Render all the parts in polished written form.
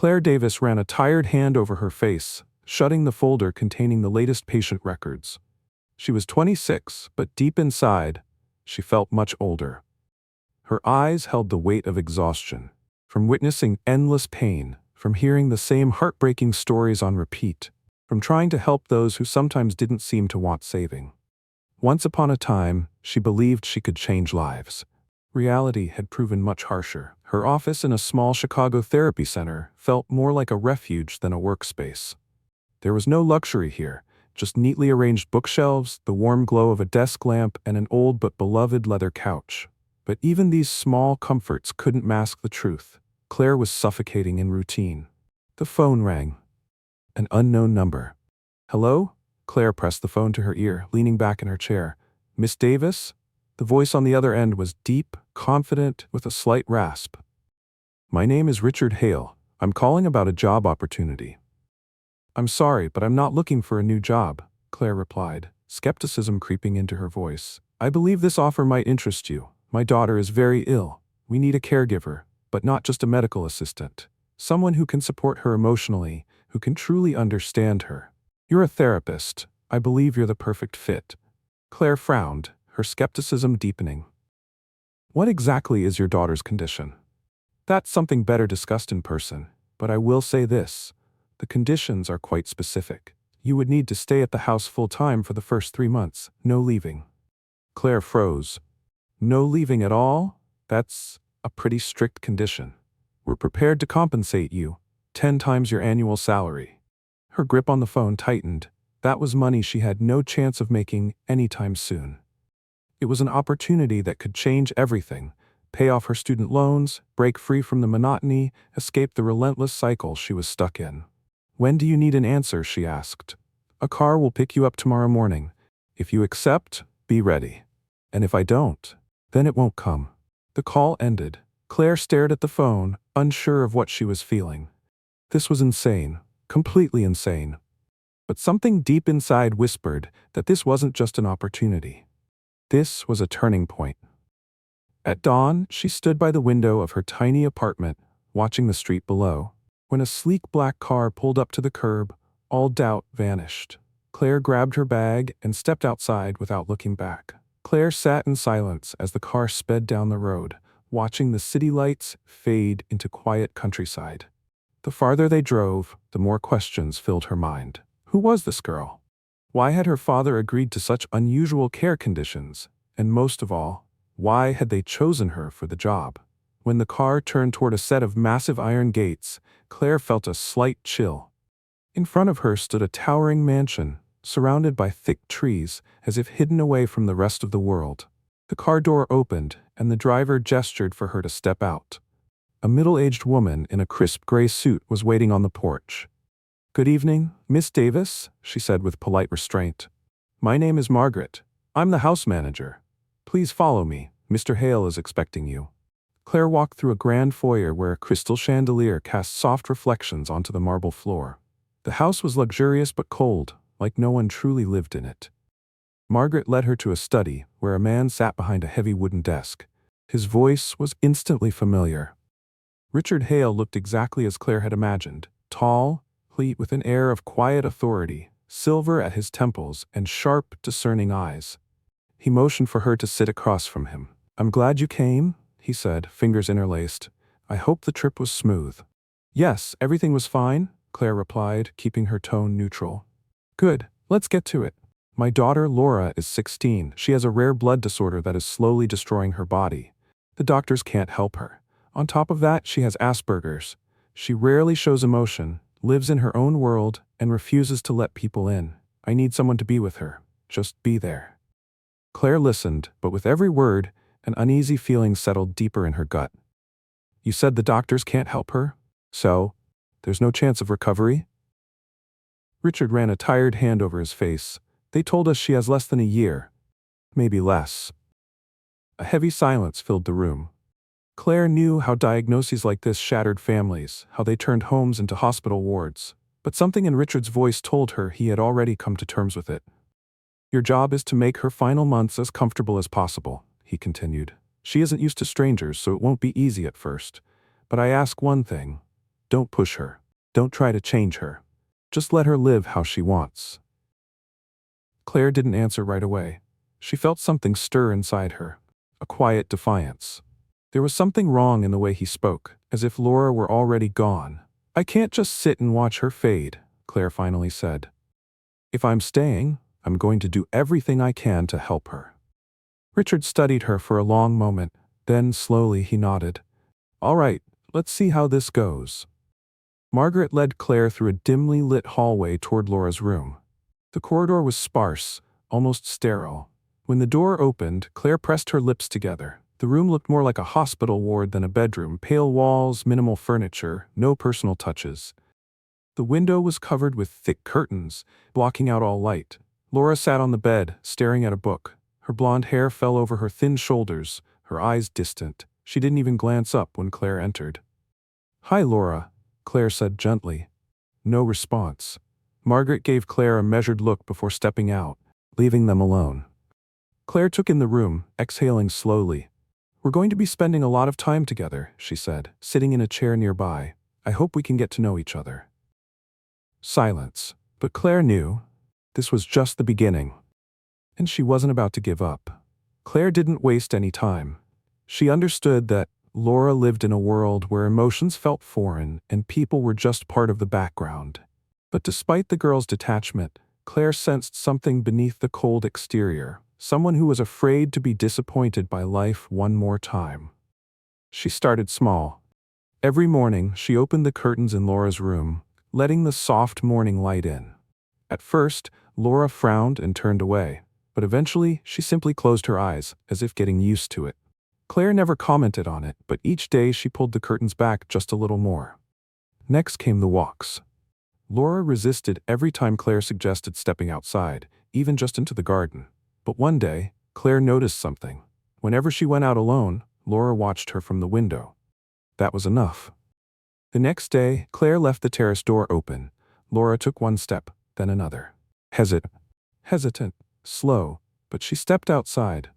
Claire Davis ran a tired hand over her face, shutting the folder containing the latest patient records. She was 26, but deep inside, she felt much older. Her eyes held the weight of exhaustion, from witnessing endless pain, from hearing the same heartbreaking stories on repeat, from trying to help those who sometimes didn't seem to want saving. Once upon a time, she believed she could change lives. Reality had proven much harsher. Her office in a small Chicago therapy center felt more like a refuge than a workspace. There was no luxury here, just neatly arranged bookshelves, the warm glow of a desk lamp, and an old but beloved leather couch. But even these small comforts couldn't mask the truth. Claire was suffocating in routine. The phone rang. An unknown number. "Hello?" Claire pressed the phone to her ear, leaning back in her chair. "Miss Davis?" The voice on the other end was deep, confident, with a slight rasp. "My name is Richard Hale. I'm calling about a job opportunity." "I'm sorry, but I'm not looking for a new job," Claire replied, skepticism creeping into her voice. "I believe this offer might interest you. My daughter is very ill. We need a caregiver, but not just a medical assistant. Someone who can support her emotionally, who can truly understand her. You're a therapist. I believe you're the perfect fit." Claire frowned, her skepticism deepening. "What exactly is your daughter's condition?" "That's something better discussed in person, but I will say this. The conditions are quite specific. You would need to stay at the house full-time for the first 3 months, no leaving." Claire froze. "No leaving at all? That's a pretty strict condition. We're prepared to compensate you, 10 times your annual salary." Her grip on the phone tightened. That was money she had no chance of making anytime soon. It was an opportunity that could change everything, pay off her student loans, break free from the monotony, escape the relentless cycle she was stuck in. "When do you need an answer?" she asked. "A car will pick you up tomorrow morning. If you accept, be ready. And if I don't, then it won't come." The call ended. Claire stared at the phone, unsure of what she was feeling. This was insane, completely insane. But something deep inside whispered that this wasn't just an opportunity. This was a turning point. At dawn, she stood by the window of her tiny apartment, watching the street below. When a sleek black car pulled up to the curb, all doubt vanished. Claire grabbed her bag and stepped outside without looking back. Claire sat in silence as the car sped down the road, watching the city lights fade into quiet countryside. The farther they drove, the more questions filled her mind. Who was this girl? Why had her father agreed to such unusual care conditions? And most of all, why had they chosen her for the job? When the car turned toward a set of massive iron gates, Claire felt a slight chill. In front of her stood a towering mansion, surrounded by thick trees, as if hidden away from the rest of the world. The car door opened, and the driver gestured for her to step out. A middle-aged woman in a crisp gray suit was waiting on the porch. "Good evening, Miss Davis," she said with polite restraint. "My name is Margaret. I'm the house manager. Please follow me. Mr. Hale is expecting you." Claire walked through a grand foyer where a crystal chandelier cast soft reflections onto the marble floor. The house was luxurious but cold, like no one truly lived in it. Margaret led her to a study where a man sat behind a heavy wooden desk. His voice was instantly familiar. Richard Hale looked exactly as Claire had imagined, tall, complete with an air of quiet authority, silver at his temples and sharp, discerning eyes. He motioned for her to sit across from him. "I'm glad you came," he said, fingers interlaced. "I hope the trip was smooth." "Yes, everything was fine," Claire replied, keeping her tone neutral. "Good, let's get to it. My daughter Laura is 16. She has a rare blood disorder that is slowly destroying her body. The doctors can't help her. On top of that, she has Asperger's. She rarely shows emotion, lives in her own world, and refuses to let people in. I need someone to be with her. Just be there." Claire listened, but with every word, an uneasy feeling settled deeper in her gut. "You said the doctors can't help her? So, there's no chance of recovery?" Richard ran a tired hand over his face. "They told us she has less than a year. Maybe less." A heavy silence filled the room. Claire knew how diagnoses like this shattered families, how they turned homes into hospital wards. But something in Richard's voice told her he had already come to terms with it. "Your job is to make her final months as comfortable as possible," he continued. "She isn't used to strangers, so it won't be easy at first. But I ask one thing. Don't push her. Don't try to change her. Just let her live how she wants. Claire didn't answer right away. She felt something stir inside her, a quiet defiance. There was something wrong in the way he spoke, as if Laura were already gone. I can't just sit and watch her fade, Claire finally said. If I'm staying, I'm going to do everything I can to help her. Richard studied her for a long moment, then slowly he nodded. All right, let's see how this goes. Margaret led Claire through a dimly lit hallway toward Laura's room. The corridor was sparse, almost sterile. When the door opened, Claire pressed her lips together. The room looked more like a hospital ward than a bedroom. Pale walls, minimal furniture, no personal touches. The window was covered with thick curtains, blocking out all light. Laura sat on the bed, staring at a book. Her blonde hair fell over her thin shoulders, her eyes distant. She didn't even glance up when Claire entered. Hi, Laura, Claire said gently. No response. Margaret gave Claire a measured look before stepping out, leaving them alone. Claire took in the room, exhaling slowly. We're going to be spending a lot of time together, she said, sitting in a chair nearby. I hope we can get to know each other. Silence. But Claire knew this was just the beginning. And she wasn't about to give up. Claire didn't waste any time. She understood that Laura lived in a world where emotions felt foreign and people were just part of the background. But despite the girl's detachment, Claire sensed something beneath the cold exterior, someone who was afraid to be disappointed by life one more time. She started small. Every morning, she opened the curtains in Laura's room, letting the soft morning light in. At first, Laura frowned and turned away, but eventually she simply closed her eyes, as if getting used to it. Claire never commented on it, but each day she pulled the curtains back just a little more. Next came the walks. Laura resisted every time Claire suggested stepping outside, even just into the garden. But one day, Claire noticed something. Whenever she went out alone, Laura watched her from the window. That was enough. The next day, Claire left the terrace door open. Laura took one step, then another. Hesitant, slow, but she stepped outside.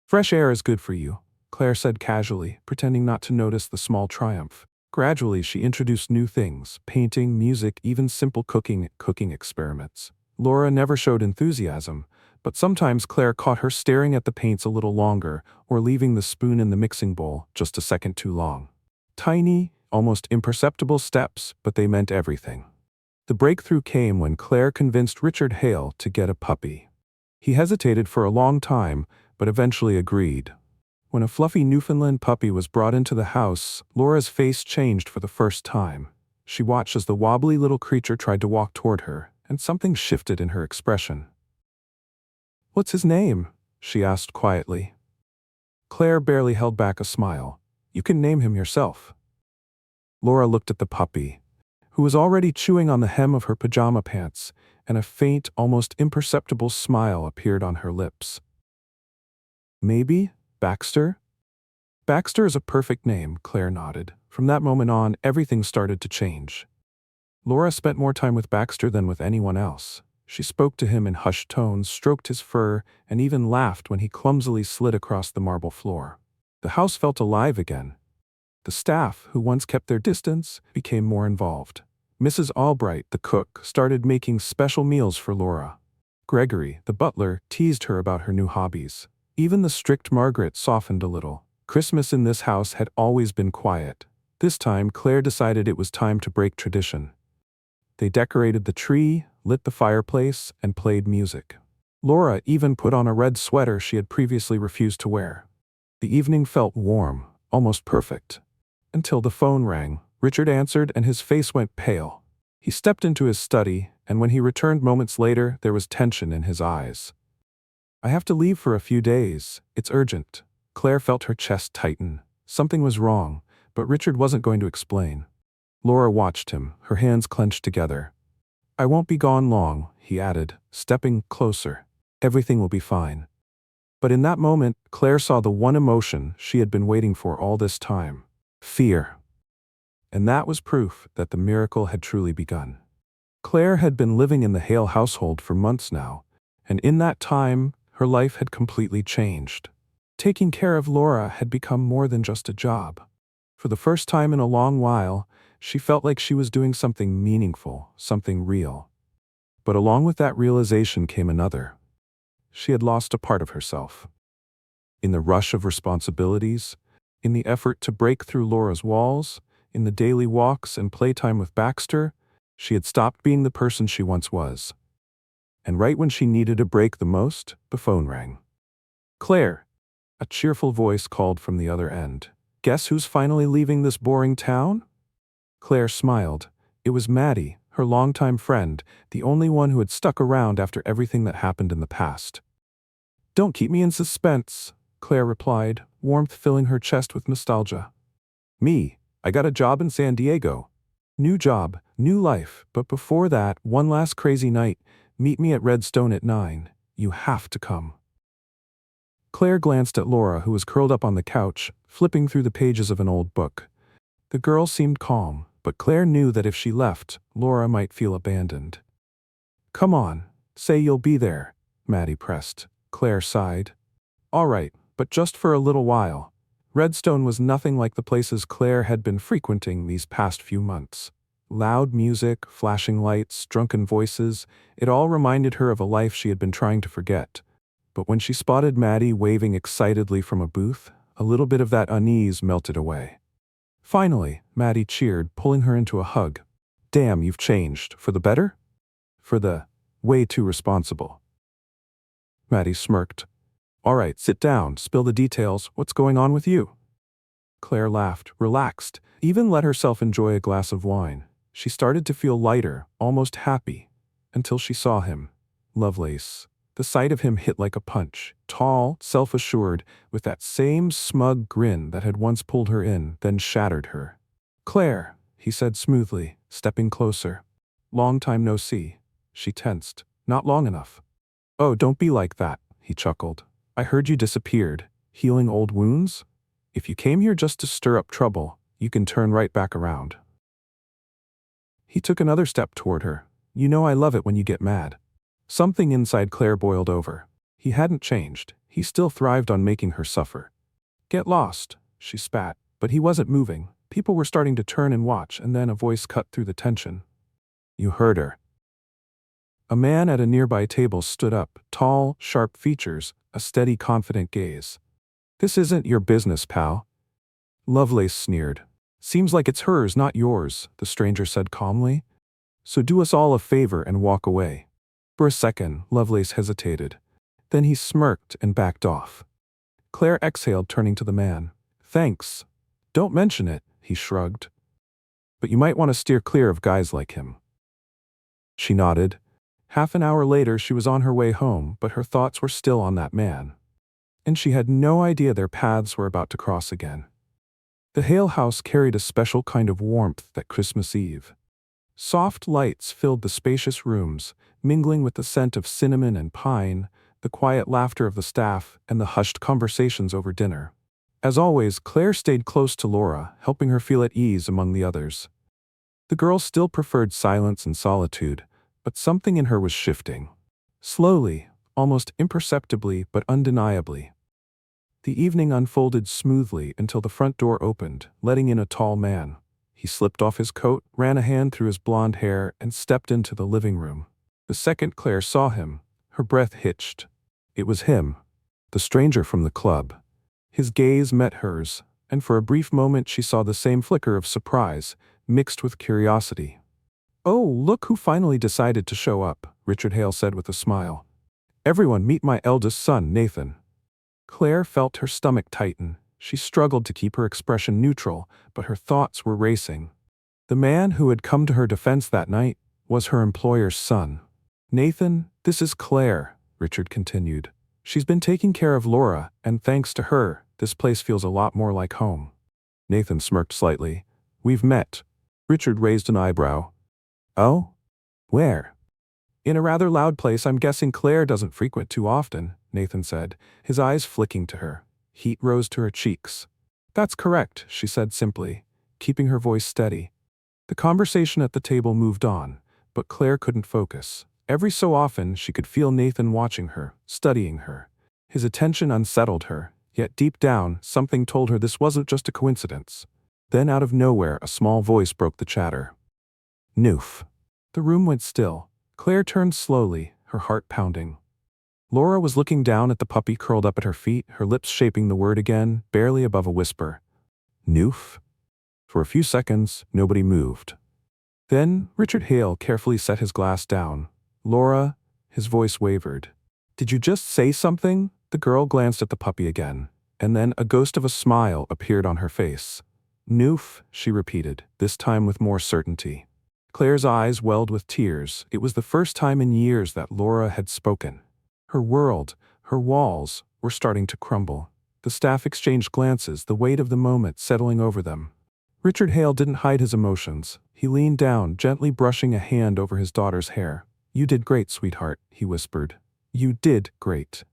Fresh air is good for you, Claire said casually, pretending not to notice the small triumph. Gradually, she introduced new things, painting, music, even simple cooking experiments. Laura never showed enthusiasm, but sometimes Claire caught her staring at the paints a little longer or leaving the spoon in the mixing bowl just a second too long. Tiny, almost imperceptible steps, but they meant everything. The breakthrough came when Claire convinced Richard Hale to get a puppy. He hesitated for a long time, but eventually agreed. When a fluffy Newfoundland puppy was brought into the house, Laura's face changed for the first time. She watched as the wobbly little creature tried to walk toward her, and something shifted in her expression. What's his name? She asked quietly. Claire barely held back a smile. You can name him yourself. Laura looked at the puppy, who was already chewing on the hem of her pajama pants, and a faint, almost imperceptible smile appeared on her lips. Maybe Baxter? Baxter is a perfect name, Claire nodded. From that moment on, everything started to change. Laura spent more time with Baxter than with anyone else. She spoke to him in hushed tones, stroked his fur, and even laughed when he clumsily slid across the marble floor. The house felt alive again. The staff, who once kept their distance, became more involved. Mrs. Albright, the cook, started making special meals for Laura. Gregory, the butler, teased her about her new hobbies. Even the strict Margaret softened a little. Christmas in this house had always been quiet. This time, Claire decided it was time to break tradition. They decorated the tree, lit the fireplace, and played music. Laura even put on a red sweater she had previously refused to wear. The evening felt warm, almost perfect. Until the phone rang. Richard answered and his face went pale. He stepped into his study, and when he returned moments later, there was tension in his eyes. I have to leave for a few days. It's urgent. Claire felt her chest tighten. Something was wrong, but Richard wasn't going to explain. Laura watched him, her hands clenched together. I won't be gone long, he added, stepping closer. Everything will be fine. But in that moment, Claire saw the one emotion she had been waiting for all this time. Fear. And that was proof that the miracle had truly begun. Claire had been living in the Hale household for months now, and in that time, her life had completely changed. Taking care of Laura had become more than just a job. For the first time in a long while, she felt like she was doing something meaningful, something real. But along with that realization came another. She had lost a part of herself. In the rush of responsibilities, in the effort to break through Laura's walls, in the daily walks and playtime with Baxter, she had stopped being the person she once was. And right when she needed a break the most, the phone rang. "Claire," a cheerful voice called from the other end. "Guess who's finally leaving this boring town?" Claire smiled. It was Maddie, her longtime friend, the only one who had stuck around after everything that happened in the past. "Don't keep me in suspense," Claire replied, warmth filling her chest with nostalgia. "Me, I got a job in San Diego. New job, new life, but before that, one last crazy night. Meet me at Redstone at 9. You have to come." Claire glanced at Laura, who was curled up on the couch, flipping through the pages of an old book. The girl seemed calm, but Claire knew that if she left, Laura might feel abandoned. "Come on, say you'll be there," Maddie pressed. Claire sighed. "All right, but just for a little while." Redstone was nothing like the places Claire had been frequenting these past few months. Loud music, flashing lights, drunken voices, it all reminded her of a life she had been trying to forget. But when she spotted Maddie waving excitedly from a booth, a little bit of that unease melted away. Finally, Maddie cheered, pulling her into a hug. "Damn, you've changed. For the better?" "For the way too responsible." Maddie smirked. "All right, sit down, spill the details. What's going on with you?" Claire laughed, relaxed, even let herself enjoy a glass of wine. She started to feel lighter, almost happy, until she saw him. Lovelace. The sight of him hit like a punch. Tall, self-assured, with that same smug grin that had once pulled her in, then shattered her. "Claire," he said smoothly, stepping closer. "Long time no see." She tensed. "Not long enough." "Oh, don't be like that," he chuckled. "I heard you disappeared. Healing old wounds? If you came here just to stir up trouble, you can turn right back around." He took another step toward her. "You know I love it when you get mad." Something inside Claire boiled over. He hadn't changed. He still thrived on making her suffer. "Get lost," she spat, but he wasn't moving. People were starting to turn and watch, and then a voice cut through the tension. "You heard her." A man at a nearby table stood up, tall, sharp features, a steady, confident gaze. "This isn't your business, pal." Lovelace sneered. "Seems like it's hers, not yours," the stranger said calmly. "So do us all a favor and walk away." For a second, Lovelace hesitated. Then he smirked and backed off. Claire exhaled, turning to the man. "Thanks. Don't mention it," he shrugged. "But you might want to steer clear of guys like him." She nodded. Half an hour later, she was on her way home, but her thoughts were still on that man. And she had no idea their paths were about to cross again. The Hale house carried a special kind of warmth that Christmas Eve. Soft lights filled the spacious rooms, mingling with the scent of cinnamon and pine, the quiet laughter of the staff, and the hushed conversations over dinner. As always, Claire stayed close to Laura, helping her feel at ease among the others. The girl still preferred silence and solitude, but something in her was shifting. Slowly, almost imperceptibly but undeniably. The evening unfolded smoothly until the front door opened, letting in a tall man. He slipped off his coat, ran a hand through his blonde hair, and stepped into the living room. The second Claire saw him, her breath hitched. It was him, the stranger from the club. His gaze met hers, and for a brief moment she saw the same flicker of surprise, mixed with curiosity. "Oh, look who finally decided to show up," Richard Hale said with a smile. "Everyone meet my eldest son, Nathan." Claire felt her stomach tighten. She struggled to keep her expression neutral, but her thoughts were racing. The man who had come to her defense that night was her employer's son. "Nathan, this is Claire," Richard continued. "She's been taking care of Laura, and thanks to her, this place feels a lot more like home." Nathan smirked slightly. "We've met." Richard raised an eyebrow. "Oh? Where?" "In a rather loud place I'm guessing Claire doesn't frequent too often," Nathan said, his eyes flicking to her. Heat rose to her cheeks. "That's correct," she said simply, keeping her voice steady. The conversation at the table moved on, but Claire couldn't focus. Every so often she could feel Nathan watching her, studying her. His attention unsettled her, yet deep down something told her this wasn't just a coincidence. Then out of nowhere, a small voice broke the chatter. Noof. The room went still. Claire turned slowly, her heart pounding. Laura was looking down at the puppy curled up at her feet, her lips shaping the word again, barely above a whisper. Noof? For a few seconds, nobody moved. Then, Richard Hale carefully set his glass down. Laura, his voice wavered. Did you just say something? The girl glanced at the puppy again, and then a ghost of a smile appeared on her face. Noof, she repeated, this time with more certainty. Claire's eyes welled with tears. It was the first time in years that Laura had spoken. Her world, her walls, were starting to crumble. The staff exchanged glances, the weight of the moment settling over them. Richard Hale didn't hide his emotions. He leaned down, gently brushing a hand over his daughter's hair. You did great, sweetheart, he whispered. You did great.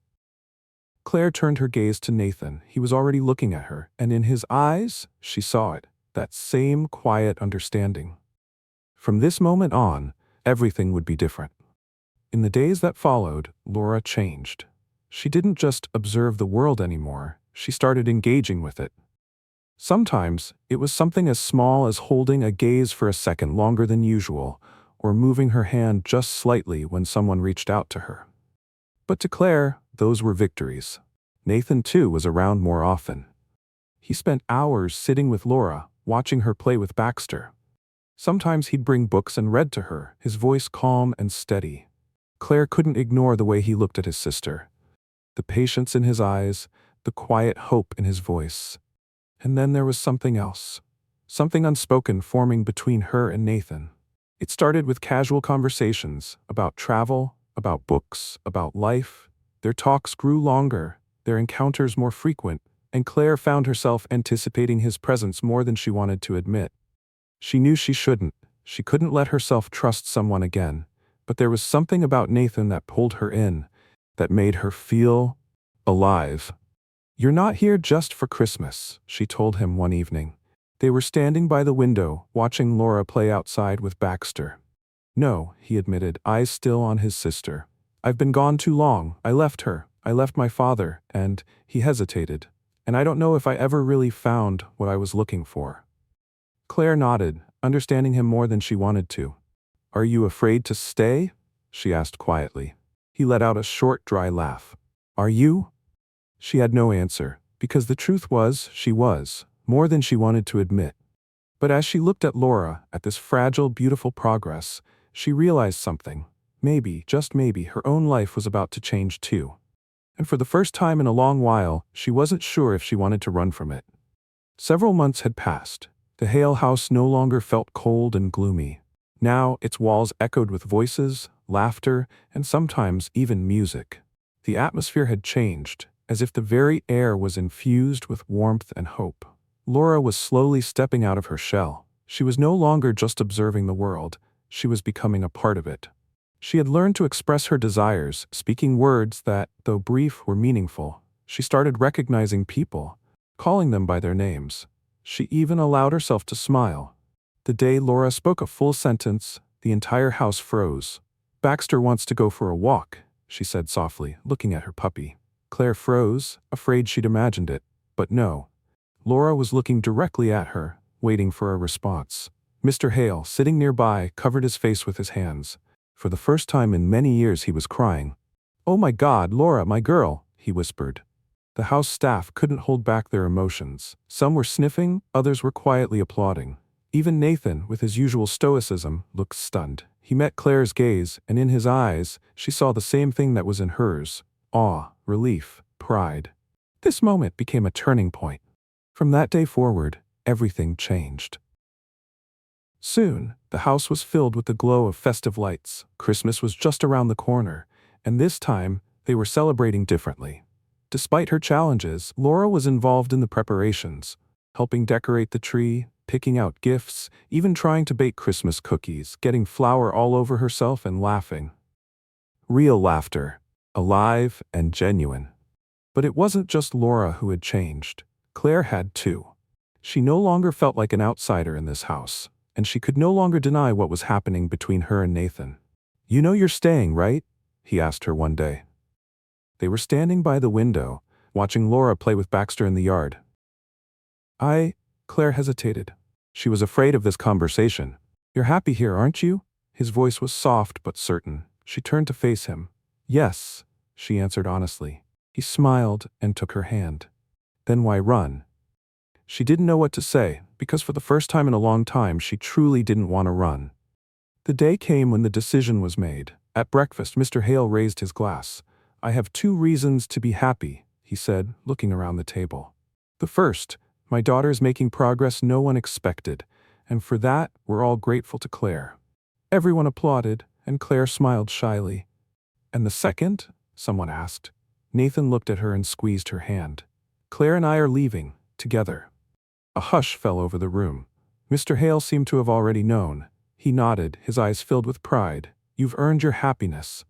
Claire turned her gaze to Nathan. He was already looking at her, and in his eyes, she saw it, that same quiet understanding. From this moment on, everything would be different. In the days that followed, Laura changed. She didn't just observe the world anymore, she started engaging with it. Sometimes, it was something as small as holding a gaze for a second longer than usual, or moving her hand just slightly when someone reached out to her. But to Claire, those were victories. Nathan, too, was around more often. He spent hours sitting with Laura, watching her play with Baxter. Sometimes he'd bring books and read to her, his voice calm and steady. Claire couldn't ignore the way he looked at his sister. The patience in his eyes, the quiet hope in his voice. And then there was something else. Something unspoken forming between her and Nathan. It started with casual conversations about travel, about books, about life. Their talks grew longer, their encounters more frequent, and Claire found herself anticipating his presence more than she wanted to admit. She knew she shouldn't. She couldn't let herself trust someone again. But there was something about Nathan that pulled her in, that made her feel alive. You're not here just for Christmas, she told him one evening. They were standing by the window, watching Laura play outside with Baxter. No, he admitted, eyes still on his sister. I've been gone too long. I left her. I left my father, and he hesitated. And I don't know if I ever really found what I was looking for. Claire nodded, understanding him more than she wanted to. Are you afraid to stay? She asked quietly. He let out a short, dry laugh. Are you? She had no answer, because the truth was, she was, more than she wanted to admit. But as she looked at Laura, at this fragile, beautiful progress, she realized something. Maybe, just maybe, her own life was about to change too. And for the first time in a long while, she wasn't sure if she wanted to run from it. Several months had passed. The Hale house no longer felt cold and gloomy. Now, its walls echoed with voices, laughter, and sometimes even music. The atmosphere had changed, as if the very air was infused with warmth and hope. Laura was slowly stepping out of her shell. She was no longer just observing the world, she was becoming a part of it. She had learned to express her desires, speaking words that, though brief, were meaningful. She started recognizing people, calling them by their names. She even allowed herself to smile. The day Laura spoke a full sentence, the entire house froze. Baxter wants to go for a walk, she said softly, looking at her puppy. Claire froze, afraid she'd imagined it. But no. Laura was looking directly at her, waiting for a response. Mr. Hale, sitting nearby, covered his face with his hands. For the first time in many years he was crying. Oh my God, Laura, my girl, he whispered. The house staff couldn't hold back their emotions. Some were sniffing, others were quietly applauding. Even Nathan, with his usual stoicism, looked stunned. He met Claire's gaze, and in his eyes, she saw the same thing that was in hers. Awe, relief, pride. This moment became a turning point. From that day forward, everything changed. Soon, the house was filled with the glow of festive lights. Christmas was just around the corner, and this time, they were celebrating differently. Despite her challenges, Laura was involved in the preparations, helping decorate the tree, picking out gifts, even trying to bake Christmas cookies, getting flour all over herself and laughing. Real laughter, alive and genuine. But it wasn't just Laura who had changed. Claire had too. She no longer felt like an outsider in this house, and she could no longer deny what was happening between her and Nathan. You know you're staying, right? He asked her one day. They were standing by the window, watching Laura play with Baxter in the yard. Claire hesitated. She was afraid of this conversation. You're happy here, aren't you? His voice was soft but certain. She turned to face him. Yes, she answered honestly. He smiled and took her hand. Then why run? She didn't know what to say, because for the first time in a long time she truly didn't want to run. The day came when the decision was made. At breakfast, Mr. Hale raised his glass. I have 2 reasons to be happy, he said, looking around the table. The first, my daughter is making progress no one expected, and for that, we're all grateful to Claire. Everyone applauded, and Claire smiled shyly. And the second? Someone asked. Nathan looked at her and squeezed her hand. Claire and I are leaving, together. A hush fell over the room. Mr. Hale seemed to have already known. He nodded, his eyes filled with pride. You've earned your happiness.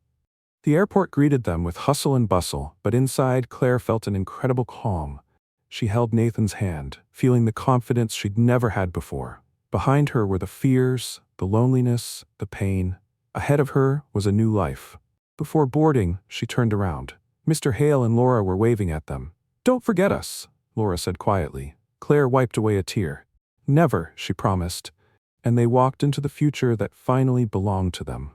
The airport greeted them with hustle and bustle, but inside Claire felt an incredible calm. She held Nathan's hand, feeling the confidence she'd never had before. Behind her were the fears, the loneliness, the pain. Ahead of her was a new life. Before boarding, she turned around. Mr. Hale and Laura were waving at them. Don't forget us, Laura said quietly. Claire wiped away a tear. Never, she promised. And they walked into the future that finally belonged to them.